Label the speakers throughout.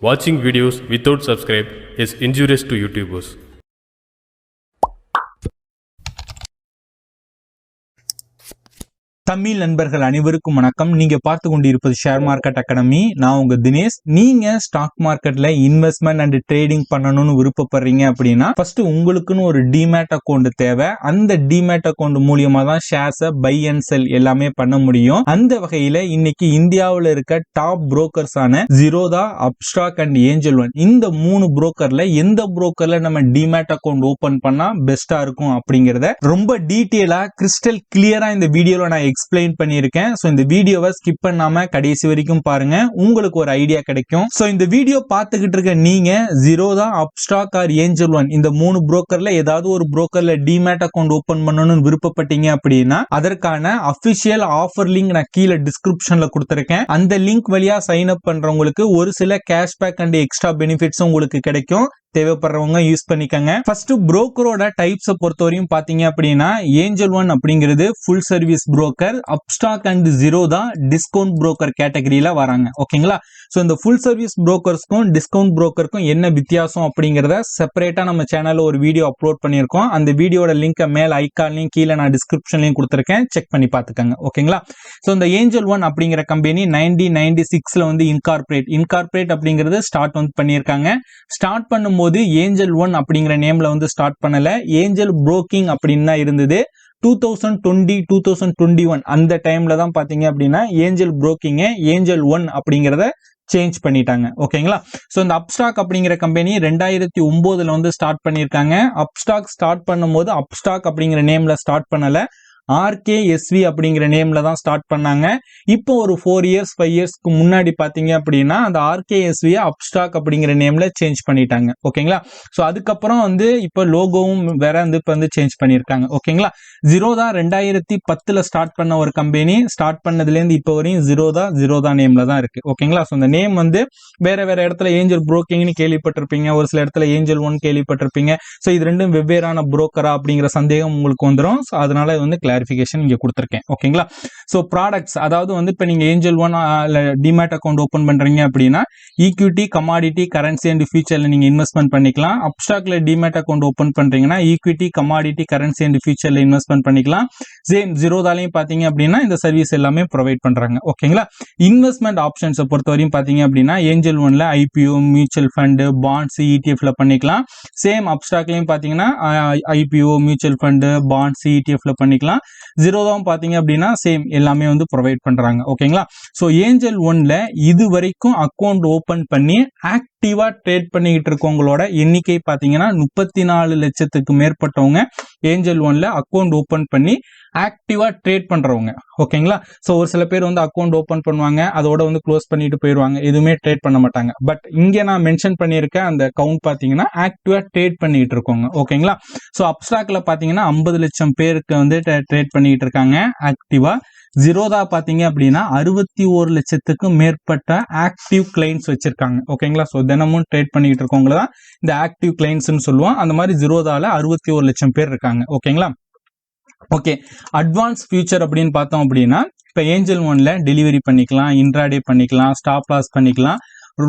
Speaker 1: Watching videos without subscribe is injurious to YouTubers.
Speaker 2: Tamil நண்பர்கள் அனைவருக்கும் வணக்கம். நீங்க பார்த்து கொண்டிருப்பது ஷேர் மார்க்கெட் அகாடமி. நான் உங்க தினேஷ். நீங்க ஸ்டாக் மார்க்கெட்ல இன்வெஸ்ட்மெண்ட் அண்ட் ட்ரேடிங் பண்ணணும்னு விருப்பப்படுறீங்க அப்படின்னா ஃபர்ஸ்ட் உங்களுக்குன்னு ஒரு டிமேட் அக்கௌண்ட் தேவை. அந்த டிமேட் அக்கௌண்ட் மூலியமா தான் ஷேர்ஸை பை அண்ட் செல் எல்லாமே பண்ண முடியும். அந்த வகையில இன்னைக்கு இந்தியாவில் இருக்க டாப் புரோக்கர்ஸான Zerodha, Upstox and Angel one, இந்த 3 புரோக்கர்ல எந்த புரோக்கர்ல நம்ம டிமேட் அக்கௌண்ட் ஓபன் பண்ணா பெஸ்டா இருக்கும் அப்படிங்கறத ரொம்ப டீட்டெயிலா கிறிஸ்டல் கிளியரா இந்த வீடியோல நான் எக்ஸ்பிளைன் பண்ணியிருக்கேன். சோ இந்த வீடியோவை ஸ்கிப் பண்ணாம கடைசி வரைக்கும் பாருங்க, உங்களுக்கு ஒரு ஐடியா கிடைக்கும். சோ இந்த வீடியோ பார்த்துக்கிட்டு இருக்க நீங்க ஜீரோதா, அப்ஸ்டாக் ஆர் ஏஞ்சல் ஒன் இந்த 3 புரோக்கர்ல ஏதாவது ஒரு புரோக்கர்ல டிமேட் அக்கௌண்ட் ஓபன் பண்ணணும்னு விருப்பப்பட்டீங்க அப்படின்னா அதற்கான அபிஷியல் ஆஃபர் லிங்க் நான் கீழே டிஸ்கிரிப்ஷன்ல கொடுத்திருக்கேன். அந்த லிங்க் வழியா சைன் அப் பண்றவங்களுக்கு ஒரு சில கேஷ்பேக் அண்ட் எக்ஸ்ட்ரா பெனிஃபிட்ஸ் உங்களுக்கு கிடைக்கும். தேவைப்படுறவங்க யூஸ் பண்ணிக்கங்க. ஃபர்ஸ்ட் புரோக்கரோட டைப்ஸ் பொறுத்தவரையும் பாத்தீங்க அப்படின்னா ஏஞ்சல் ஒன் அப்படிங்கிறது full service broker, Upstox and Zerodha discount broker கேட்டகரியில வராங்க. ஓகேங்களா? சோ இந்த ஃபுல் சர்வீஸ் புரோக்கர்ஸ்க்கும் டிஸ்கவுண்ட் புரோக்கருக்கும் என்ன வித்தியாசம் அப்படிங்கறத செப்பரேட்டா நம்ம சேனல்ல ஒரு வீடியோ அப்லோட் பண்ணியிருக்கோம். அந்த வீடியோட லிங்க் மேல ஐகான்லயும் கீழே நான் டிஸ்கிரிப்ஷன்லயும் கொடுத்திருக்கேன், செக் பண்ணி பாத்துக்கங்க. ஓகேங்களா? சோ இந்த ஏஞ்சல் ஒன் அப்படிங்கிற கம்பெனி 1996ல வந்து இன்கார்பரேட் அப்படிங்கிறது ஸ்டார்ட் வந்து பண்ணியிருக்காங்க. ஸ்டார்ட் பண்ணும்போது ஏஞ்சல் ஒன் அப்படிங்கிற நேம்ல வந்து ஸ்டார்ட் பண்ணல, ஏஞ்சல் புரோக்கிங் அப்படின்னு தான் இருந்தது. 2020-2021 அந்த டைம்ல தான் பாத்தீங்க அப்படின்னா ஏஞ்சல் புரோக்கிங் ஏஞ்சல் ஒன் அப்படிங்கறத சேஞ்ச் பண்ணிட்டாங்க. ஓகேங்களா? சோ இந்த அப்ஸ்டாக் அப்படிங்கிற கம்பெனி 2009ல வந்து ஸ்டார்ட் பண்ணிருக்காங்க. அப்ஸ்டாக் ஸ்டார்ட் பண்ணும்போது அப்ஸ்டாக் அப்படிங்கிற நேம்ல ஸ்டார்ட் பண்ணல, 𝐻𝐜𝐴 அப்படிங்கிற நேம்ல தான் ஸ்டார்ட் பண்ணாங்க. இப்போ ஒரு 4 இயர்ஸ் 5 இயர்ஸ்க்கு முன்னாடி பாத்தீங்க அப்படின்னா அந்த 𝐻𝐜𝐴 அப்ஸ்டாக் அப்படிங்கிற நேம்ல சேஞ்ச் பண்ணிட்டாங்க. ஓகேங்களா? சோ அதுக்கப்புறம் வந்து இப்போ லோகோவும் வேற வந்து இப்போ வந்து சேஞ்ச் பண்ணிருக்காங்க. ஓகேங்களா? ஜீரோதா 2010ல ஸ்டார்ட் பண்ண ஒரு கம்பெனி. ஸ்டார்ட் பண்ணதுல இருந்து இப்போ வரையும் ஜீரோதா நேம்ல தான் இருக்கு. ஓகேங்களா? சோ இந்த நேம் வந்து வேற இடத்துல ஏஞ்சல் புரோக்கிங்னு கேள்விப்பட்டிருப்பீங்க, ஒரு சில இடத்துல ஏஞ்சல் ஒன் கேள்விப்பட்டிருப்பீங்க. சோ இது ரெண்டும் வெவ்வேறான புரோக்கரா அப்படிங்கிற சந்தேகம் உங்களுக்கு வந்துடும். அதனால வந்து கிளாரிபிகேஷன் இங்க கொடுத்திருக்கேன். ஓகேங்களா? சோ ப்ராடக்ட்ஸ், அதாவது வந்து இப்ப நீங்க angel one demat account open பண்றீங்க அப்படின்னா ஈக்விட்டி, கமாடிட்டி, கரன்சி அண்ட் ஃபியூச்சர்ல நீங்க இன்வெஸ்ட்மெண்ட் பண்ணிக்கலாம். அப்ஸ்டாக்ல டிமேட் அக்கௌண்ட் ஓபன் பண்றீங்கன்னா ஈக்விட்டி, கமாடிட்டி, கரன்சி அண்ட் ஃபியூச்சர்ல இன்வெஸ்ட்மெண்ட் பண்ணிக்கலாம். சேம் ஜீரோதாலையும் பாத்தீங்க அப்படின்னா இந்த சர்வீஸ் எல்லாமே ப்ரொவைட் பண்றாங்க. ஓகேங்களா? இன்வெஸ்ட்மெண்ட் ஆப்ஷன்ஸ் பொறுத்தவரையும் பாத்தீங்க அப்படின்னா ஏஞ்சல் ஒன்ல ஐபிஓ, மியூச்சுவல் ஃபண்ட், பாண்ட்ஸ், இடிஎஃப்ல பண்ணிக்கலாம். சேம் அப்ஸ்டாக்லயும் பாத்தீங்கன்னா ஐபிஓ, மியூச்சுவல் ஃபண்ட், பாண்ட்ஸ், இடிஎஃப்ல பண்ணிக்கலாம். ஜீரோதாவும் பாத்தீங்க அப்படின்னா சேம் எல்லாமே வந்து ப்ரொவைட் பண்றாங்க. ஓகேங்களா? சோ ஏஞ்சல் ஒன்ல இது வரைக்கும் அக்கௌண்ட் ஓபன் பண்ணி ஆக்டிவா ட்ரேட் பண்ணிக்கிட்டு இருக்கவங்களோட எண்ணிக்கை பாத்தீங்கன்னா 34 லட்சத்துக்கு மேற்பட்டவங்க ஏஞ்சல் ஒன்ல அக்கௌண்ட் ஓபன் பண்ணி ஆக்டிவா ட்ரேட் பண்றவங்க. ஓகேங்களா? சோ ஒரு சில பேர் வந்து அக்கௌண்ட் ஓபன் பண்ணுவாங்க, அதோட வந்து க்ளோஸ் பண்ணிட்டு போயிருவாங்க, எதுவுமே ட்ரேட் பண்ண மாட்டாங்க. பட் இங்க நான் மென்ஷன் பண்ணிருக்க அந்த கவுண்ட் பாத்தீங்கன்னா ஆக்டிவா ட்ரேட் பண்ணிட்டு இருக்கவங்க. ஓகேங்களா? சோ அப்ஸ்டாக்ல பாத்தீங்கன்னா 50 லட்சம் பேருக்கு வந்து ட்ரேட் பண்ணிட்டு இருக்காங்க ஆக்டிவா. ஜீரோதா பாத்தீங்க அப்படின்னா 61 லட்சத்துக்கும் மேற்பட்ட ஆக்டிவ் கிளைண்ட்ஸ் வச்சிருக்காங்க. ஓகேங்களா? சோ தினமும் ட்ரேட் பண்ணிட்டு இருக்கவங்க தான் இந்த ஆக்டிவ் கிளைண்ட்ஸ் சொல்லுவோம். அந்த மாதிரி ஜீரோதால 61 லட்சம் பேர் இருக்காங்க. ஓகேங்களா? ஓகே, அட்வான்ஸ் ஃபியூச்சர் அப்படின்னு பார்த்தோம் அப்படின்னா இப்ப ஏஞ்சல் ஒன்ல டெலிவரி பண்ணிக்கலாம், இன்ட்ராடே பண்ணிக்கலாம், ஸ்டாப் லாஸ் பண்ணிக்கலாம்.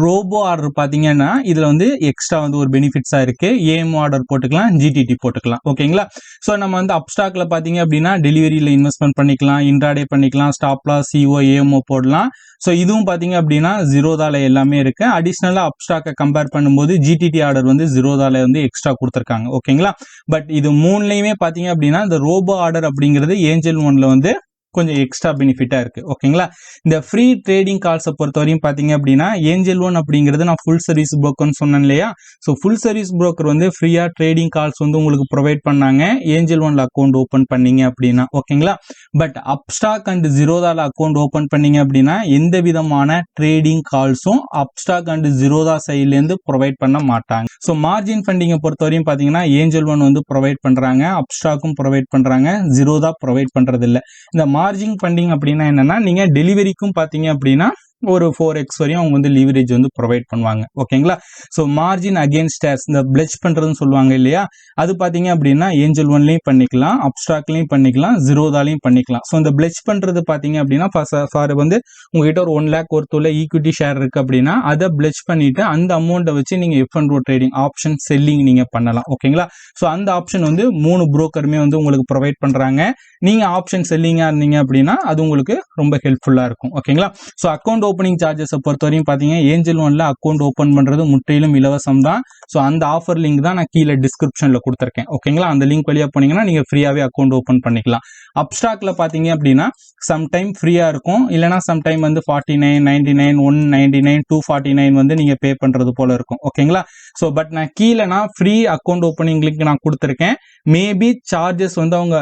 Speaker 2: ரோபோ ஆர்டர் பாத்தீங்கன்னா இதுல வந்து எக்ஸ்ட்ரா வந்து ஒரு பெனிஃபிட்ஸா இருக்கு. ஏஎம் ஆர்டர் போட்டுக்கலாம், ஜிடிடி போட்டுக்கலாம். ஓகேங்களா? சோ நம்ம வந்து அப்ஸ்டாக்ல பாத்தீங்க அப்படின்னா டெலிவரியில இன்வெஸ்ட்மெண்ட் பண்ணிக்கலாம், இன்ட்ராடே பண்ணிக்கலாம், ஸ்டாப் லாஸ், சிஓ, ஏஎம்ஓ போடலாம். சோ இதுவும் பாத்தீங்க அப்படின்னா ஜீரோதால எல்லாமே இருக்கு. அடிஷனலா அப்ஸ்டாக்கை கம்பேர் பண்ணும்போது ஜிடிடி ஆர்டர் வந்து ஜீரோதால வந்து எக்ஸ்ட்ரா கொடுத்திருக்காங்க. ஓகேங்களா? பட் இது மூணுலயுமே பாத்தீங்க அப்படின்னா இந்த ரோபோ ஆர்டர் அப்படிங்கிறது ஏஞ்சல் ஒன்ல வந்து கொஞ்சம் எக்ஸ்ட்ரா பெனிஃபிட்டா இருக்கு. ஓகேங்களா? இந்த ஃப்ரீ ட்ரேடிங் கால்ஸை பொறுத்தவரையும் பாத்தீங்க அப்படின்னா ஏஞ்சல் ஒன் அப்படிங்கிறது நான் ஃபுல் சர்வீஸ் புரோக்கர்னு சொன்னேன் இல்லையா? சோ ஃபுல் சர்வீஸ் புரோக்கர் வந்து ஃப்ரீயா ட்ரேடிங் கால்ஸ் வந்து உங்களுக்கு ப்ரொவைட் பண்ணாங்க ஏஞ்சல் ஒன்ல அக்கௌண்ட் ஓபன் பண்ணீங்க அப்படின்னா. ஓகேங்களா? பட் அப்ஸ்டாக் அண்ட் ஜீரோதால அக்கௌண்ட் ஓபன் பண்ணீங்க அப்படின்னா எந்த விதமான ட்ரேடிங் கால்ஸும் அப்ஸ்டாக் அண்ட் ஜீரோதா சைட்ல இருந்து ப்ரொவைட் பண்ண மாட்டாங்க. சோ மார்ஜின் ஃபண்டிங்கை பொறுத்தவரையும் பாத்தீங்கன்னா ஏஞ்சல் ஒன் வந்து ப்ரொவைட் பண்றாங்க, அப்ஸ்டாக்கும் ப்ரொவைட் பண்றாங்க, ஜீரோதா ப்ரொவைட் பண்றது இல்ல. இந்த மார்ஜின் ஃபண்டிங் அப்படின்னா என்னன்னா நீங்க டெலிவரிக்கும் பாத்தீங்க அப்படின்னா ஒரு 4x வரையும் அவங்க வந்து லீவரேஜ் வந்து ப்ரொவைட் பண்ணுவாங்க. ஓகேங்களா? ஸோ மார்ஜின் அகேன்ஸ்ட் ஷேர்ஸ், இந்த பிளெட்ஜ் பண்றதுன்னு சொல்லுவாங்க இல்லையா, அது பார்த்தீங்க அப்படின்னா ஏஞ்சல் ஒன்லையும் பண்ணிக்கலாம், அப்ஸ்டாக்லையும் பண்ணிக்கலாம், ஜீரோதாலையும் பண்ணிக்கலாம். ஸோ இந்த பிளெட்ஜ் பண்றது பார்த்தீங்க அப்படின்னா ஃபார் வந்து உங்ககிட்ட ஒரு 1 lakh ஒர்த் உள்ள ஈக்விட்டி ஷேர் இருக்கு அப்படின்னா அதை பிளெட்ஜ் பண்ணிட்டு அந்த அமௌண்ட்டை வச்சு நீங்க F&O ட்ரேடிங் ஆப்ஷன் செல்லிங் நீங்க பண்ணலாம். ஓகேங்களா? ஸோ அந்த ஆப்ஷன் வந்து 3 புரோக்கருமே வந்து உங்களுக்கு ப்ரொவைட் பண்றாங்க. நீங்க ஆப்ஷன் செல்லிங்கா இருந்தீங்க அப்படின்னா அது உங்களுக்கு ரொம்ப ஹெல்ப்ஃபுல்லா இருக்கும். ஓகேங்களா? ஸோ அக்கௌண்ட் ஓப்பனிங் சார்ஜஸ் பொறுத்தவரையும் பாத்தீங்கன்னா ஏஞ்சல் ஒன்ல அக்கௌண்ட் ஓபன் பண்றது முற்றிலும் இலவசம் தான். ஸோ அந்த ஆஃபர் லிங்க் தான் நான் கீழே டிஸ்கிரிப்ஷன்ல கொடுத்துருக்கேன். ஓகேங்களா? அந்த லிங்க் வழியா போனீங்கன்னா நீங்க ஃப்ரீயாவே அக்கௌண்ட் ஓபன் பண்ணிக்கலாம். அப்ஸ்டாக்ல பாத்தீங்க அப்படின்னா சம்டைம் ஃப்ரீயா இருக்கும், இல்லைனா சம்டைம் வந்து 49, 99, 199, 249 வந்து நீங்க பே பண்றது போல இருக்கும். ஓகேங்களா? ஸோ பட் நான் கீழே ஃப்ரீ அக்கௌண்ட் ஓப்பனிங் லிங்க் நான் கொடுத்துருக்கேன். மேபி சார்ஜஸ் வந்து அவங்க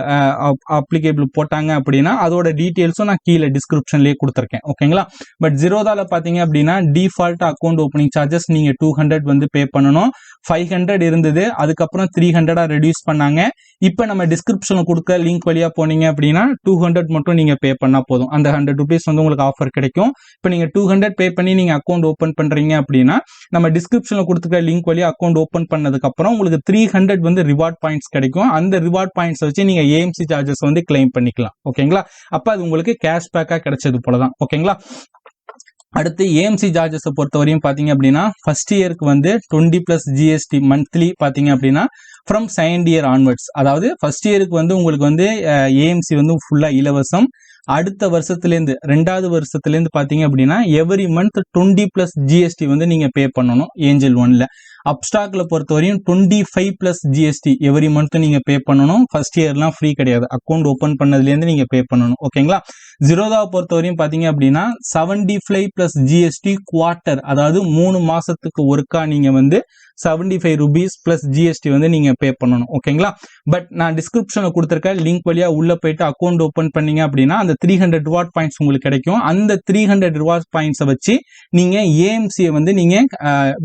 Speaker 2: அப்ளிகேபிள் போட்டாங்க அப்படின்னா அதோட டீடைல்ஸும் நான் கீழே டிஸ்கிரிப்ஷன்லயே கொடுத்துருக்கேன். ஓகேங்களா? பட் ஜீரோதால பாத்தீங்க அப்படின்னா டிஃபால்ட் அக்கௌண்ட் ஓப்பனிங் சார்ஜஸ் நீங்க 200 வந்து பே பண்ணணும். 500 இருந்தது, அதுக்கப்புறம் 300 ரெடியூஸ் பண்ணாங்க. இப்போ நம்ம டிஸ்கிரிப்ஷன்ல கொடுக்க லிங்க் வழியா போனீங்க அப்படின்னா 200 மட்டும் நீங்க பே பண்ணா போதும். அந்த 100 rupees வந்து உங்களுக்கு ஆஃபர் கிடைக்கும். இப்போ நீங்க 200 பே பண்ணி நீங்க அக்கௌண்ட் ஓபன் பண்றீங்க அப்படின்னா நம்ம டிஸ்கிரிப்ஷன்ல கொடுத்துருக்க லிங்க் வழியா அக்கௌண்ட் ஓபன் பண்ணதுக்கு அப்புறம் உங்களுக்கு 300 வந்து ரிவார்ட் பாயிண்ட்ஸ் கிடைக்கும். அந்த ரிவார்ட் பாயிண்ட்ஸ் வச்சு நீங்க AMC சார்ஜஸ் வந்து கிளைம் பண்ணிக்கலாம். ஓகேங்களா? அப்ப அது உங்களுக்கு கேஷ்பேக்கா கிடைச்சது போலதான். ஓகேங்களா? அடுத்து AMC சார்ஜஸ் பொறுத்தவரையும் பாத்தீங்க அப்படின்னா ஃபர்ஸ்ட் இயருக்கு வந்து 20+ GST மந்த்லி பாத்தீங்க அப்படின்னா ஃப்ரம் செகண்ட் இயர் ஆன்வர்ட்ஸ், அதாவது ஃபர்ஸ்ட் இயருக்கு வந்து உங்களுக்கு வந்து AMC வந்து ஃபுல்லா இலவசம். அடுத்த வருஷத்துலேருந்து 2வது வருஷத்துலேருந்து பாத்தீங்க அப்படின்னா எவ்ரி மந்த் 20+ GST வந்து நீங்க பே பண்ணணும் ஏஞ்சல் ஒன்ல. அப்ஸ்டாக்ல பொறுத்தவரையும் 25+ GST எவ்ரி மந்த் நீங்க பே பண்ணணும். ஃபர்ஸ்ட் இயர்லாம் ஃப்ரீ கிடையாது, அக்கௌண்ட் ஓபன் பண்ணதுலேருந்து நீங்க பே பண்ணணும். ஓகேங்களா? ஜீரோதாவை பொறுத்தவரையும் பாத்தீங்க அப்படின்னா 75+ GST குவார்டர், அதாவது 3 மாசத்துக்கு ஒருக்கா நீங்க வந்து 75 rupees plus GST வந்து நீங்க பே பண்ணணும். ஓகேங்களா? பட் நான் டிஸ்கிரிப்ஷன்ல கொடுத்திருக்க லிங்க் வழியா உள்ள போயிட்டு அக்கௌண்ட் ஓபன் பண்ணீங்க அப்படின்னா அந்த 300 ரிவார்ட் பாயிண்ட்ஸ் உங்களுக்கு கிடைக்கும். அந்த 300 ரிவார்ட் பாயிண்ட்ஸை வச்சு நீங்க AMC வந்து நீங்க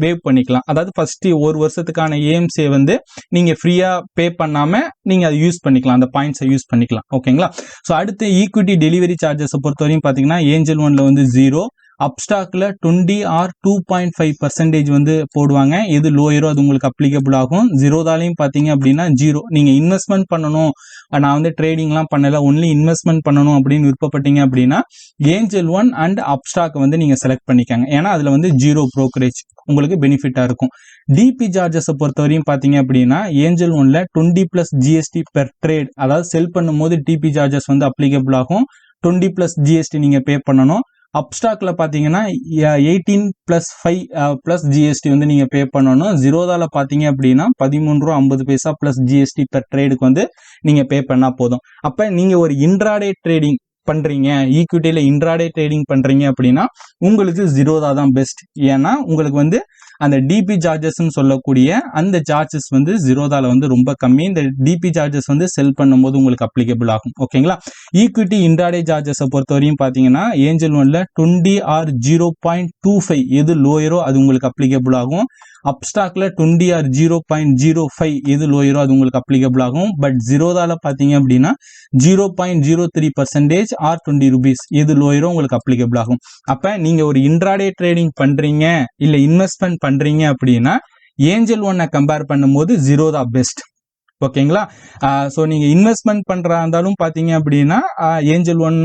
Speaker 2: வேவ் பண்ணிக்கலாம். அதாவது ஃபர்ஸ்ட் ஒரு வருஷத்துக்கான AMC வந்து நீங்க ஃப்ரீயா பே பண்ணாம நீங்க அதை யூஸ் பண்ணிக்கலாம், அந்த பாயிண்ட்ஸை யூஸ் பண்ணிக்கலாம். ஓகேங்களா? ஸோ அடுத்து ஈக்விட்டி டெலிவரி சார்ஜஸ் பொறுத்தவரையும் பாத்தீங்கன்னா ஏஞ்சல் ஒன்ல வந்து 0, அப்ஸ்டாக்ல 20 or 2.5% வந்து போடுவாங்க. எது லோயரோ அது உங்களுக்கு அப்ளிகபிள் ஆகும். ஜீரோதாலையும் பாத்தீங்க அப்படின்னா 0. நீங்க இன்வெஸ்ட்மெண்ட் பண்ணணும், நான் வந்து ட்ரேடிங்லாம் பண்ணல, ஒன்லி இன்வெஸ்ட்மெண்ட் பண்ணணும் அப்படின்னு விருப்பப்பட்டீங்க அப்படின்னா ஏஞ்சல் ஒன் அண்ட் அப்ஸ்டாக் வந்து நீங்க செலக்ட் பண்ணிக்கங்க. ஏன்னா அதுல வந்து 0 brokerage உங்களுக்கு பெனிஃபிட்டா இருக்கும். டிபி சார்ஜஸ் பொறுத்தவரையும் பாத்தீங்க அப்படின்னா ஏஞ்சல் ஒன்ல 20+ GST பெர் ட்ரேட், அதாவது செல் பண்ணும்போது டிபி சார்ஜஸ் வந்து அப்ளிகபிள் ஆகும். 20+ GST நீங்க பே பண்ணணும். அப்ஸ்டாக்ல பாத்தீங்கன்னா 18+5+ GST வந்து நீங்க பே பண்ணணும். ஜீரோதால பாத்தீங்க அப்படின்னா 13 ரூபா 50 பைசா பிளஸ் GST பெர் ட்ரேடுக்கு வந்து நீங்க பே பண்ணா போதும். அப்ப நீங்க ஒரு இன்ட்ராடே ட்ரேடிங் பண்றீங்க, ஈக்விட்டியில இன்ட்ராடே ட்ரேடிங் பண்றீங்க அப்படின்னா உங்களுக்கு ஜீரோதா தான் பெஸ்ட். ஏன்னா உங்களுக்கு வந்து அந்த டிபி சார்ஜஸ்ன்னு சொல்லக்கூடிய அந்த சார்ஜஸ் வந்து ஜீரோதால வந்து ரொம்ப கம்மி. இந்த டிபி சார்ஜஸ் வந்து செல் பண்ணும்போது உங்களுக்கு அப்ளிகபிள் ஆகும். ஓகேங்களா? ஈக்விட்டி இன்ட்ராடே சார்ஜஸை பொறுத்தவரையும் பாத்தீங்கன்னா ஏஞ்சல் ஒன்ல 20 or 0.25 எது லோயரோ அது உங்களுக்கு அப்ளிகபிள் ஆகும். அப்ஸ்டாக்ல 20 or 0.05 எது லோயரோ அது உங்களுக்கு அப்ளிகபிள் ஆகும். பட் ஜீரோதால பாத்தீங்க அப்படின்னா 0.03% or 20 rupees எது லோயரோ உங்களுக்கு அப்ளிகபிள் ஆகும். அப்ப நீங்க ஒரு இன்ட்ராடே ட்ரேடிங் பண்றீங்க இல்ல இன்வெஸ்ட்மெண்ட் பண்றீங்க அப்படின்னா ஏஞ்சல் ஒன்னை கம்பேர் பண்ணும்போது ஜீரோதா பெஸ்ட். ஓகேங்களா? சோ நீங்க இன்வெஸ்ட்மெண்ட் பண்றா இருந்தாலும் பாத்தீங்க அப்படின்னா ஏஞ்சல் ஒன்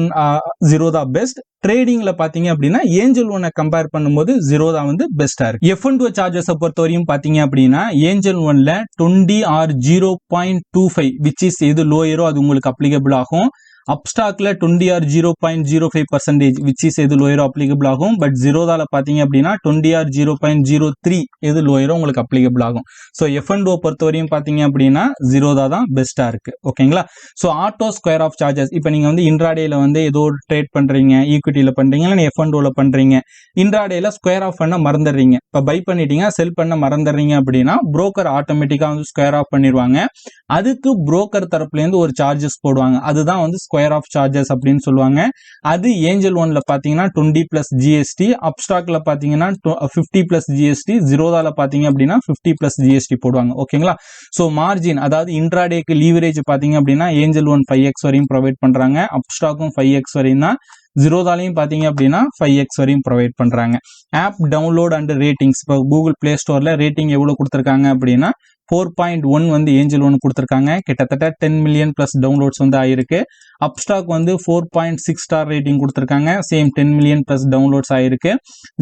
Speaker 2: ஜீரோதா பெஸ்ட். ட்ரேடிங்ல பாத்தீங்க அப்படின்னா ஏஞ்சல் ஒன்னை கம்பேர் பண்ணும்போது ஜீரோதா வந்து பெஸ்டா இருக்கு. F&O சார்ஜஸ் பொறுத்தவரையும் பாத்தீங்க அப்படின்னா ஏஞ்சல் ஒன்ல 20 or 0.25 which is எது லோயரோ அது உங்களுக்கு அப்ளிகபிள் ஆகும். அப்ஸ்டாக்ல 20 or 0.05% which is எது லோயரோ அப்ளிகபிள் ஆகும். பட் ஜீரோதால பாத்தீங்க அப்படின்னா 20 or 0.03 எது லோயரோ உங்களுக்கு அப்ளிகபிள் ஆகும். ஸோ F&O பொறுத்தவரையும் பாத்தீங்க அப்படின்னா ஜீரோதா தான் பெஸ்டா இருக்கு. ஓகேங்களா? So auto square off charges, இப்போ நீங்க வந்து இன்ட்ராடேல வந்து ஏதோ ஒரு ட்ரேட் பண்றீங்க, ஈக்விட்டியில பண்றீங்க, இல்லை F&Oல பண்றீங்க, இன்ட்ராடேல ஸ்கொயர் ஆஃப் பண்ண மறந்துடுறீங்க, இப்போ பை பண்ணிட்டீங்க செல் பண்ண மறந்துடுறீங்க அப்படின்னா புரோக்கர் ஆட்டோமேட்டிக்கா வந்து ஸ்கொயர் ஆஃப் பண்ணிடுவாங்க. அதுக்கு புரோக்கர் தரப்புல இருந்து ஒரு சார்ஜஸ் போடுவாங்க, அதுதான் வந்து ஸ்கொயர் ஆஃப் சார்ஜஸ் அப்படின்னு சொல்லுவாங்க. அது ஏஞ்சல் ஒன்ல பாத்தீங்கன்னா 20 பிளஸ் ஜிஎஸ்டி, அப்ஸ்டாக்ல பாத்தீங்கன்னா 50 பிளஸ் ஜிஎஸ்டி, ஜீரோதால பாத்தீங்க அப்படின்னா 50 பிளஸ் ஜிஎஸ்டி போடுவாங்க. ஓகேங்களா? சோ மார்ஜின் அதாவது இன்ட்ராடேக்கு லீவரேஜ் பாத்தீங்க அப்படின்னா ஏஞ்சல் ஒன் 5x வரையும் ப்ரொவைட் பண்றாங்க, அப்ஸ்டாக்கும் 5x வரையும் தான், ஜீரோதாலையும் பாத்தீங்க அப்படின்னா 5x வரையும் ப்ரொவைட் பண்றாங்க. ஆப் டவுன்லோட் அண்ட் ரேட்டிங்ஸ், இப்போ கூகுள் பிளே ஸ்டோர்ல ரேட்டிங் எவ்வளவு கொடுத்திருக்காங்க அப்படின்னா 4.1 வந்து ஏஞ்சல் ஒன் கொடுத்திருக்காங்க. கிட்டத்தட்ட 10 மில்லியன் பிளஸ் டவுன்லோட்ஸ் வந்து ஆயிருக்கு. அப்ஸ்டாக் வந்து 4.6 ஸ்டார் ரேட்டிங் கொடுத்திருக்காங்க, சேம் 10 மில்லியன் பிளஸ் டவுன்லோட்ஸ் ஆயிருக்கு.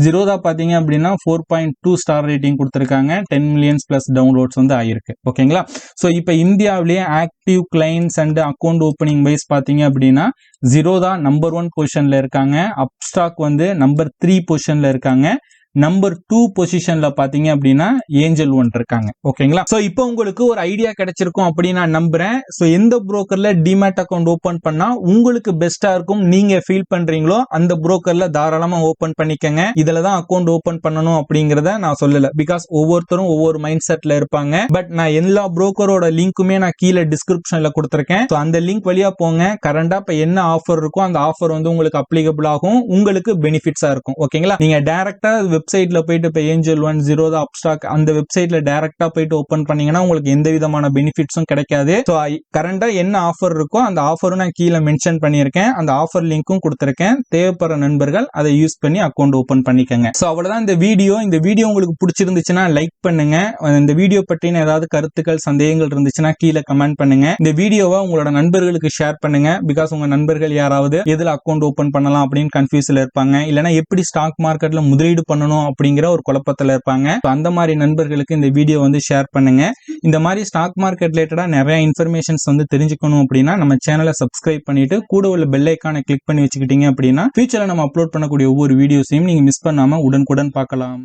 Speaker 2: ஜீரோதா பாத்தீங்க அப்படின்னா 4.2 ஸ்டார் ரேட்டிங் கொடுத்திருக்காங்க, 10 மில்லியன்ஸ் பிளஸ் டவுன்லோட்ஸ் வந்து ஆயிருக்கு. ஓகேங்களா? சோ இப்போ இந்தியாவிலேயே active clients and account opening wise பாத்தீங்க அப்படின்னா ஜீரோதா நம்பர் 1 பொசிஷன்ல இருக்காங்க, அப்ஸ்டாக் வந்து நம்பர் 3 பொசிஷன்ல இருக்காங்க, நம்பர் 2 பொசிஷன்ல பாத்தீங்க அப்படின்னா ஏஞ்சல் ஒன் இருக்காங்க. ஓகேங்களா? சோ இப்போ உங்களுக்கு ஒரு ஐடியா கிடைச்சிருக்கும் அப்படின்னு நான் நம்புறேன். சோ எந்த புரோக்கர்ல டிமேட் அக்கௌண்ட் ஓபன் பண்ணா உங்களுக்கு பெஸ்டா இருக்கும் நீங்க ஃபீல் பண்றீங்களோ அந்த புரோக்கர்ல தாராளமா ஓபன் பண்ணிக்கங்க. இதுலதான் அக்கௌண்ட் ஓபன் பண்ணணும் அப்படிங்கறத நான் சொல்லல, பிகாஸ் ஒவ்வொருத்தரும் ஒவ்வொரு மைண்ட் செட்ல இருப்பாங்க. பட் நான் எல்லா புரோக்கரோட லிங்க்குமே நான் கீழே டிஸ்கிரிப்ஷன்ல கொடுத்திருக்கேன். சோ அந்த லிங்க் வழியா போங்க. கரண்டா இப்ப என்ன ஆஃபர் இருக்கோ அந்த ஆஃபர் வந்து உங்களுக்கு அப்ளிகபிள் ஆகும், உங்களுக்கு பெனிஃபிட்ஸா இருக்கும். ஓகேங்களா? நீங்க டைரக்டா வெப்சைட்ல போயிட்டு இப்ப ஏஞ்சல் ஒன், ஜீரோதா, அப்ஸ்டாக் அந்த வெப்சைட்ல டைரக்டா போயிட்டு ஓபன் பண்ணீங்கன்னா உங்களுக்கு எந்த விதமான பெனிஃபிட்ஸும் கிடைக்காது. சோ கரண்டா என்ன ஆஃபர் இருக்கோ அந்த ஆஃபரும் நான் கீழே மென்ஷன் பண்ணியிருக்கேன், அந்த ஆஃபர் லிங்க்கும் கொடுத்திருக்கேன். தேவைப்படுற நண்பர்கள் அதை யூஸ் பண்ணி அக்கௌண்ட் ஓபன் பண்ணிக்கங்க. சோ அவ்வளவுதான் இந்த வீடியோ. இந்த வீடியோ உங்களுக்கு பிடிச்சிருந்துச்சுன்னா லைக் பண்ணுங்க. இந்த வீடியோ பற்றின ஏதாவது கருத்துக்கள் சந்தேகங்கள் இருந்துச்சுன்னா கீழே கமெண்ட் பண்ணுங்க. இந்த வீடியோவை உங்களோட நண்பர்களுக்கு ஷேர் பண்ணுங்க, பிகாஸ் உங்க நண்பர்கள் யாராவது எதுல அக்கௌண்ட் ஓபன் பண்ணலாம் அப்படின்னு கன்ஃபியூஸ்ல இருப்பாங்க, இல்லனா எப்படி ஸ்டாக் மார்க்கெட்ல முதலீடு பண்ணணும் அப்படிங்கிற ஒரு குழப்பத்துல இருப்பாங்க. அந்த மாதிரி நண்பர்களுக்கு இந்த வீடியோ வந்து ஷேர் பண்ணுங்க. இந்த மாதிரி ஸ்டாக் மார்க்கெட் ரிலேட்டடா நிறைய இன்ஃபர்மேஷன்ஸ் வந்து தெரிஞ்சுக்கணும் அப்படின்னா நம்ம சேனலை சப்ஸ்கிரைப் பண்ணிட்டு கூட உள்ள பெல் ஐகானை கிளிக் பண்ணி வச்சுக்கிட்டீங்க அப்படின்னா ஃபியூச்சர்ல நம்ம அப்லோட் பண்ணக்கூடிய ஒவ்வொரு வீடியோஸையும் நீங்க மிஸ் பண்ணாம உடனுக்குடன் பார்க்கலாம்.